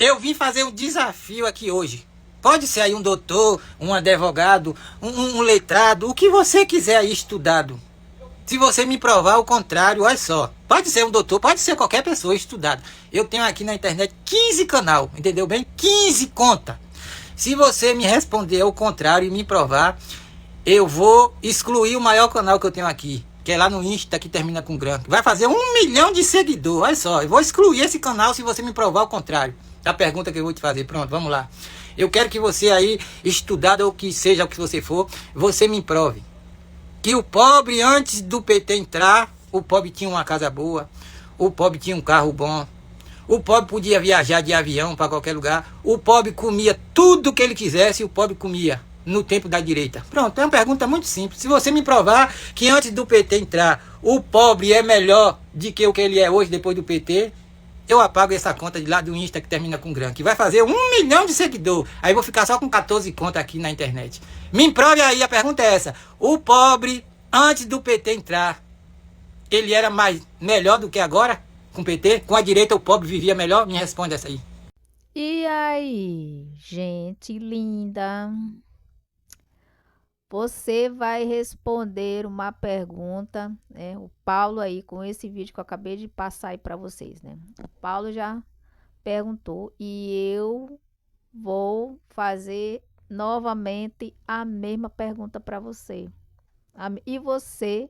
Eu vim fazer um desafio aqui hoje. Pode ser aí um doutor, um advogado, um letrado, o que você quiser aí estudado. Se você me provar o contrário, olha só. Pode ser um doutor, pode ser qualquer pessoa estudada. Eu tenho aqui na internet 15 canal, entendeu bem? 15 conta. Se você me responder ao contrário e me provar, eu vou excluir o maior canal que eu tenho aqui, que é lá no Insta, que termina com Gran. Vai fazer 1 milhão de seguidores. Olha só, eu vou excluir esse canal se você me provar o contrário. A pergunta que eu vou te fazer. Pronto, vamos lá. Eu quero que você aí, estudado ou que seja o que você for, você me prove que o pobre, antes do PT entrar, o pobre tinha uma casa boa, o pobre tinha um carro bom, o pobre podia viajar de avião para qualquer lugar, o pobre comia tudo que ele quisesse, o pobre comia no tempo da direita. Pronto, é uma pergunta muito simples. Se você me provar que antes do PT entrar, o pobre é melhor do que o que ele é hoje depois do PT, eu apago essa conta de lá do Insta que termina com Gran, que vai fazer 1 milhão de seguidores. Aí vou ficar só com 14 contas aqui na internet. Me prove aí, a pergunta é essa. O pobre, antes do PT entrar, ele era melhor do que agora? Com o PT? Com a direita o pobre vivia melhor? Me responde essa aí. E aí, gente linda, você vai responder uma pergunta, né? O Paulo aí, com esse vídeo que eu acabei de passar aí para vocês, né? O Paulo já perguntou e eu vou fazer novamente a mesma pergunta para você. E você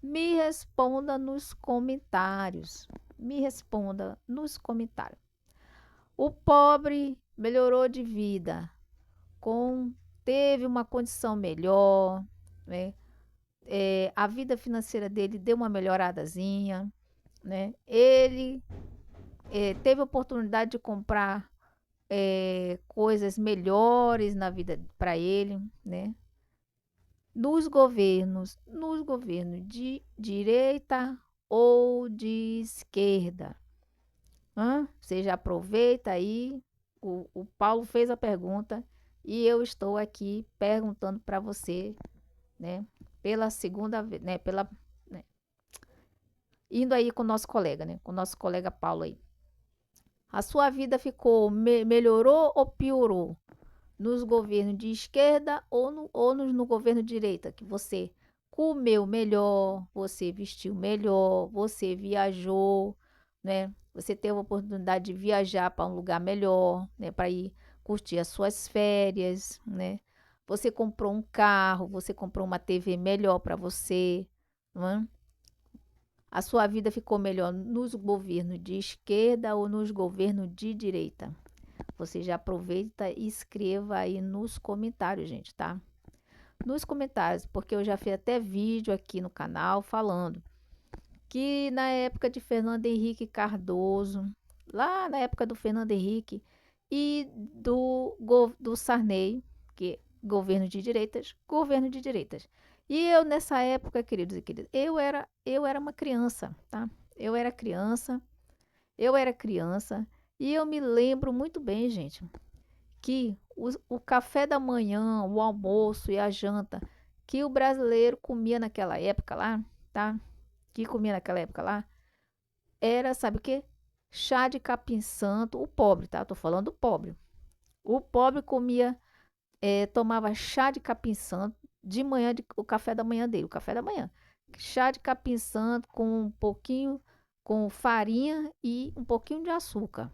me responda nos comentários. Me responda nos comentários. O pobre melhorou de vida, teve uma condição melhor, né? A vida financeira dele deu uma melhoradazinha, né? Ele teve a oportunidade de comprar coisas melhores na vida para ele, né? Nos governos de direita ou de esquerda. Você já aproveita aí. O Paulo fez a pergunta e eu estou aqui perguntando para você, né? Pela segunda vez, né? Né, indo aí com o nosso colega, né? Com o nosso colega Paulo aí. A sua vida melhorou ou piorou nos governos de esquerda ou no governo de direita? Que você comeu melhor, você vestiu melhor, você viajou, né? Você teve a oportunidade de viajar para um lugar melhor, né? Para ir curtir as suas férias, né? Você comprou um carro, você comprou uma TV melhor para você, não é? A sua vida ficou melhor nos governos de esquerda ou nos governos de direita? Você já aproveita e escreva aí nos comentários, gente, tá? Nos comentários, porque eu já fiz até vídeo aqui no canal falando que na época de Fernando Henrique Cardoso, lá na época do Fernando Henrique e do Sarney, que é governo de direitas. E eu nessa época, queridos e queridas, eu era uma criança, tá? Eu era criança e eu me lembro muito bem, gente, que o café da manhã, o almoço e a janta que o brasileiro comia naquela época lá, tá? Que comia naquela época lá, era, sabe o quê? Chá de capim-santo, o pobre, tá? Tô falando do pobre. O pobre comia, tomava chá de capim-santo de manhã, o café da manhã dele, o café da manhã. Chá de capim-santo com um pouquinho, com farinha e um pouquinho de açúcar.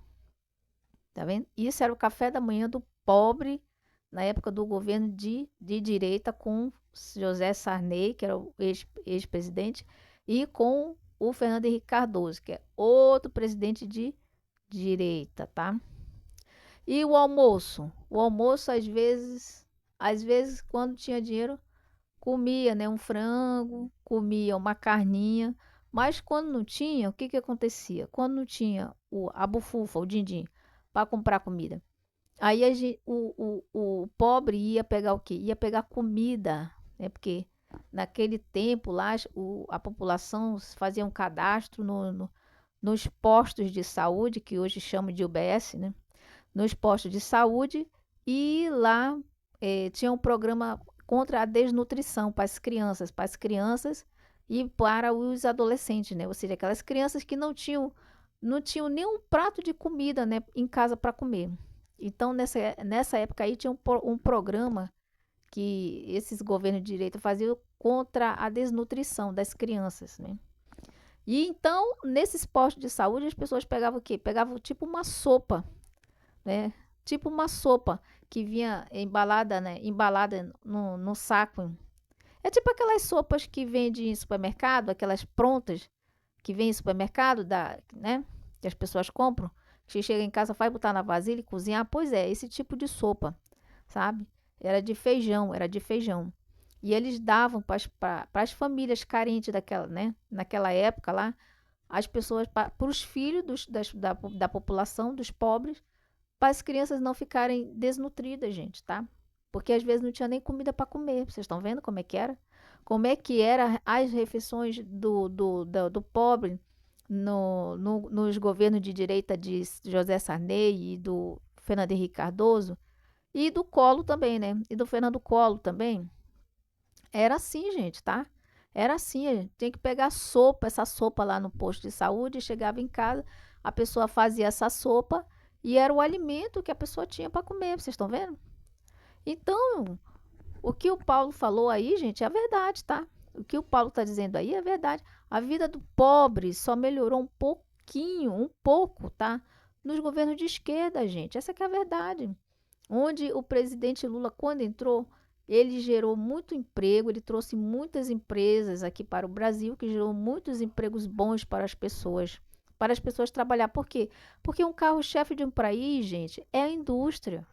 Tá vendo? Isso era o café da manhã do pobre na época do governo de direita com José Sarney, que era o ex-presidente, e com o Fernando Henrique Cardoso, que é outro presidente de direita, tá? E o almoço? O almoço, às vezes, quando tinha dinheiro, comia, né, um frango, comia uma carninha, mas quando não tinha, o que que acontecia? Quando não tinha a bufufa, o din-din, para comprar comida. Aí o pobre ia pegar o quê? Ia pegar comida, né? Porque naquele tempo lá a população fazia um cadastro nos postos de saúde, que hoje chamam de UBS, né? Nos postos de saúde, e lá tinha um programa contra a desnutrição para as crianças e para os adolescentes, né? Ou seja, aquelas crianças que não tinham não tinham nenhum prato de comida, né, em casa para comer. Então, nessa época aí, tinha um programa que esses governos de direita faziam contra a desnutrição das crianças, né? E então, nesses postos de saúde, as pessoas pegavam o quê? Pegavam tipo uma sopa, né? Tipo uma sopa que vinha embalada, né? Embalada no saco. É tipo aquelas sopas que vende em supermercado, aquelas prontas que vem em supermercado, né? Que as pessoas compram. Que chega em casa, faz botar na vasilha e cozinhar. Pois é, esse tipo de sopa, sabe? Era de feijão, era de feijão. E eles davam para as famílias carentes daquela, né? Naquela época lá, as pessoas, para os filhos da população, dos pobres, para as crianças não ficarem desnutridas, gente, tá? Porque às vezes não tinha nem comida para comer. Vocês estão vendo como é que era? Como é que era as refeições do pobre nos governos de direita de José Sarney e do Fernando Henrique Cardoso e do Collor também, né? E do Fernando Collor também. Era assim, gente, tá? Era assim, tinha que pegar sopa, essa sopa lá no posto de saúde, chegava em casa, a pessoa fazia essa sopa e era o alimento que a pessoa tinha para comer, vocês estão vendo? Então, o que o Paulo falou aí, gente, é verdade, tá? O que o Paulo está dizendo aí é verdade. A vida do pobre só melhorou um pouquinho, um pouco, tá? Nos governos de esquerda, gente. Essa que é a verdade. Onde o presidente Lula, quando entrou, ele gerou muito emprego, ele trouxe muitas empresas aqui para o Brasil, que gerou muitos empregos bons para as pessoas trabalhar. Por quê? Porque um carro-chefe de um país, gente, é a indústria.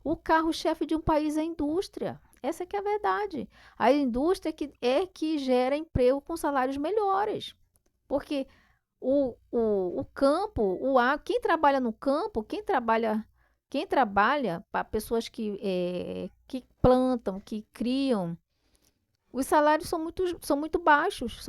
O carro-chefe de um país é a indústria. Essa que é a verdade. A indústria que gera emprego com salários melhores. Porque o campo, quem trabalha no campo, quem trabalha para pessoas que plantam, que criam, os salários são muito baixos,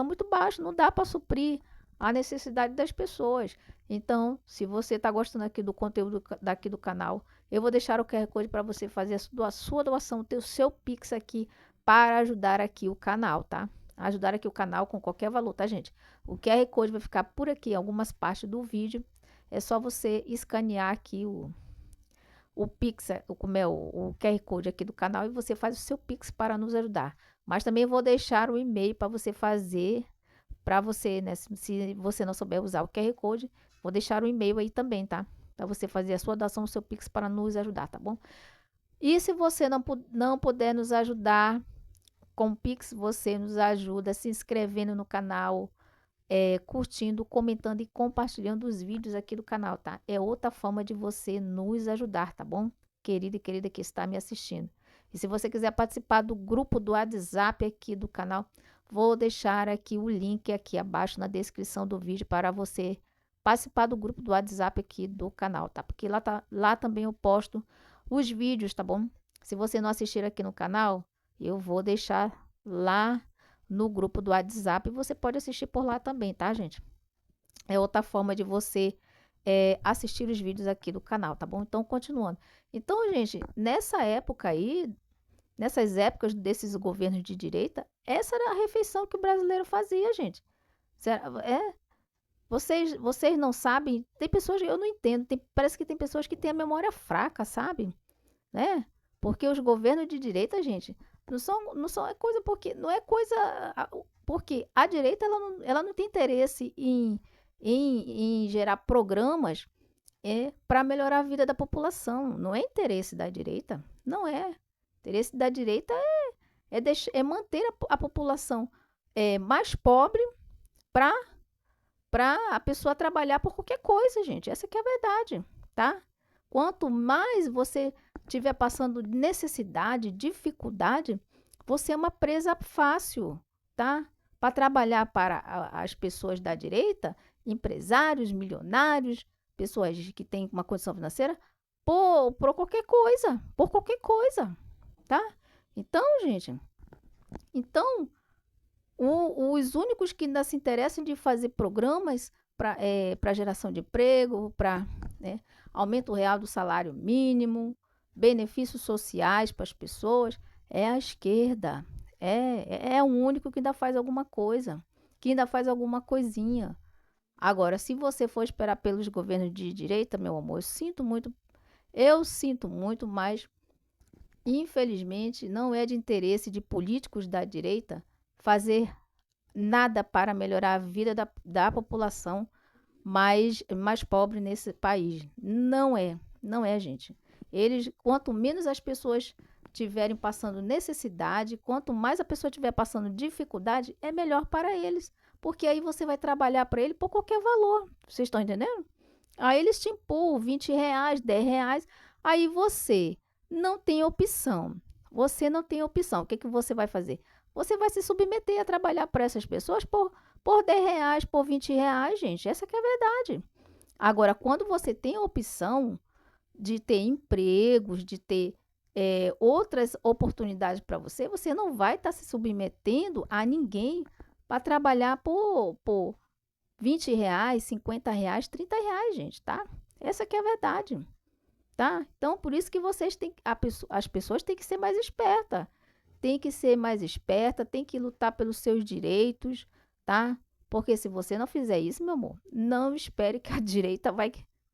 não dá para suprir a necessidade das pessoas. Então, se você está gostando aqui do conteúdo daqui do canal, eu vou deixar o QR Code para você fazer a sua doação, ter o seu Pix aqui para ajudar aqui o canal, tá? Ajudar aqui o canal com qualquer valor, tá, gente? O QR Code vai ficar por aqui em algumas partes do vídeo. É só você escanear aqui o Pix, o QR Code aqui do canal e você faz o seu Pix para nos ajudar. Mas também vou deixar o e-mail para você fazer, para você, né? Se você não souber usar o QR Code, vou deixar o e-mail aí também, tá? Para você fazer a sua doação, o seu Pix para nos ajudar, tá bom? E se você não puder nos ajudar com o Pix, você nos ajuda se inscrevendo no canal, curtindo, comentando e compartilhando os vídeos aqui do canal, tá? É outra forma de você nos ajudar, tá bom? Querido e querida que está me assistindo. E se você quiser participar do grupo do WhatsApp aqui do canal, vou deixar aqui o link aqui abaixo na descrição do vídeo para você participar do grupo do WhatsApp aqui do canal, tá? Porque lá também eu posto os vídeos, tá bom? Se você não assistir aqui no canal, eu vou deixar lá no grupo do WhatsApp e você pode assistir por lá também, tá, gente? É outra forma de você assistir os vídeos aqui do canal, tá bom? Então, continuando. Então, gente, nessa época aí, nessas épocas desses governos de direita, essa era a refeição que o brasileiro fazia, gente. Vocês não sabem, tem pessoas que eu não entendo, parece que tem pessoas que têm a memória fraca, sabe? Né? Porque os governos de direita, gente, não são é coisa porque não é coisa porque a direita ela não tem interesse em gerar programas para melhorar a vida da população. Não é interesse da direita, não é. Interesse da direita é manter a população mais pobre para a pessoa trabalhar por qualquer coisa, gente. Essa que é a verdade, tá? Quanto mais você estiver passando necessidade, dificuldade, você é uma presa fácil, tá? Para trabalhar para as pessoas da direita, empresários, milionários, pessoas que têm uma condição financeira, por qualquer coisa, tá? Então, gente, então os únicos que ainda se interessam de fazer programas para geração de emprego, para aumento real do salário mínimo, benefícios sociais para as pessoas, é a esquerda. É o único que ainda faz alguma coisa, que ainda faz alguma coisinha. Agora, se você for esperar pelos governos de direita, meu amor, eu sinto muito, mas infelizmente não é de interesse de políticos da direita fazer nada para melhorar a vida da população mais pobre nesse país. Não é, gente. Quanto menos as pessoas tiverem passando necessidade, quanto mais a pessoa estiver passando dificuldade, é melhor para eles. Porque aí você vai trabalhar para ele por qualquer valor. Vocês estão entendendo? Aí eles te empurram R$ 20, R$ 10. Aí você não tem opção. Você não tem opção. O que você vai fazer? Você vai se submeter a trabalhar para essas pessoas por R$ 10, por R$ 20, gente. Essa que é a verdade. Agora, quando você tem a opção de ter empregos, de ter outras oportunidades para você, você não vai estar se submetendo a ninguém para trabalhar por R$ 20, R$ 50, R$ 30, gente, tá? Essa que é a verdade, tá? Então, por isso que as pessoas têm que ser mais espertas. Tem que ser mais esperta, tem que lutar pelos seus direitos, tá? Porque se você não fizer isso, meu amor, não espere que a direita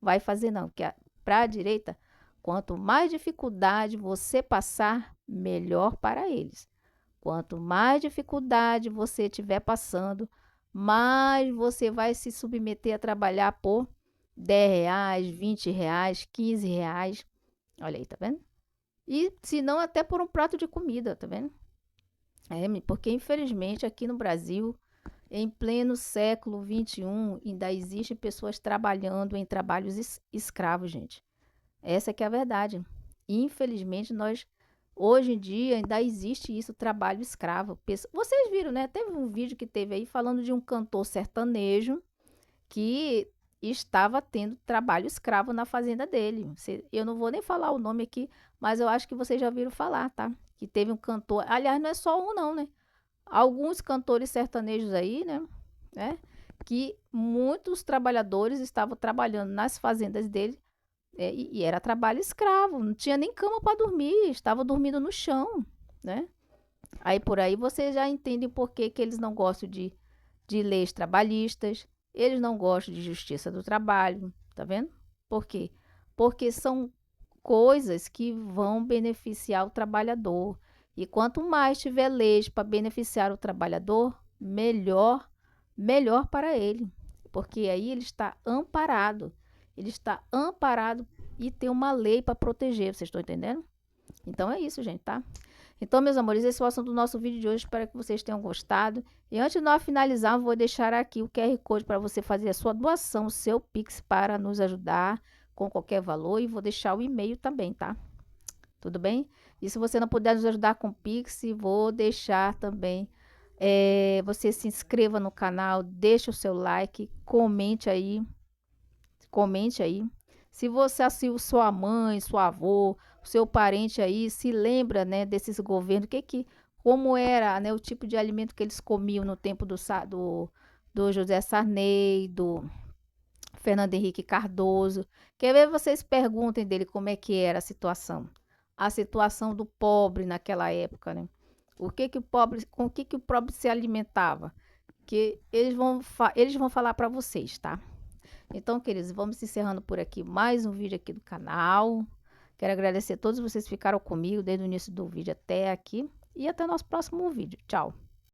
vai fazer, não. Porque para a direita, quanto mais dificuldade você passar, melhor para eles. Quanto mais dificuldade você estiver passando, mais você vai se submeter a trabalhar por R$ 10, R$ 20, R$ 15. Olha aí, tá vendo? E se não, até por um prato de comida, tá vendo? Porque infelizmente aqui no Brasil, em pleno século XXI, ainda existem pessoas trabalhando em trabalhos escravos, gente. Essa que é a verdade. Infelizmente, hoje em dia, ainda existe isso, trabalho escravo. Vocês viram, né? Teve um vídeo que teve aí falando de um cantor sertanejo que estava tendo trabalho escravo na fazenda dele. Eu não vou nem falar o nome aqui, mas eu acho que vocês já ouviram falar, tá? Que teve um cantor, aliás, não é só um não, né? Alguns cantores sertanejos aí, né? Que muitos trabalhadores estavam trabalhando nas fazendas dele, e era trabalho escravo, não tinha nem cama para dormir, estava dormindo no chão, né? Aí por aí você já entende por que que eles não gostam de leis trabalhistas, eles não gostam de justiça do trabalho, tá vendo? Por quê? Porque são coisas que vão beneficiar o trabalhador. E quanto mais tiver leis para beneficiar o trabalhador, melhor para ele. Porque aí ele está amparado. Ele está amparado e tem uma lei para proteger, vocês estão entendendo? Então é isso, gente, tá? Então, meus amores, esse é o assunto do nosso vídeo de hoje. Espero que vocês tenham gostado. E antes de nós finalizar, vou deixar aqui o QR Code para você fazer a sua doação, o seu Pix, para nos ajudar com qualquer valor. E vou deixar o e-mail também, tá? Tudo bem? E se você não puder nos ajudar com o Pix, vou deixar também. Você se inscreva no canal, deixe o seu like, comente aí. Comente aí. Se você assistiu sua mãe, sua avó, seu parente aí se lembra, né, desses governos, como era, né, o tipo de alimento que eles comiam no tempo do José Sarney, do Fernando Henrique Cardoso. Quer ver, vocês perguntem dele como é que era a situação do pobre naquela época, né? Com o que o pobre se alimentava? Que eles vão falar para vocês, tá? Então, queridos, vamos encerrando por aqui mais um vídeo aqui do canal. Quero agradecer a todos vocês que ficaram comigo desde o início do vídeo até aqui. E até o nosso próximo vídeo. Tchau!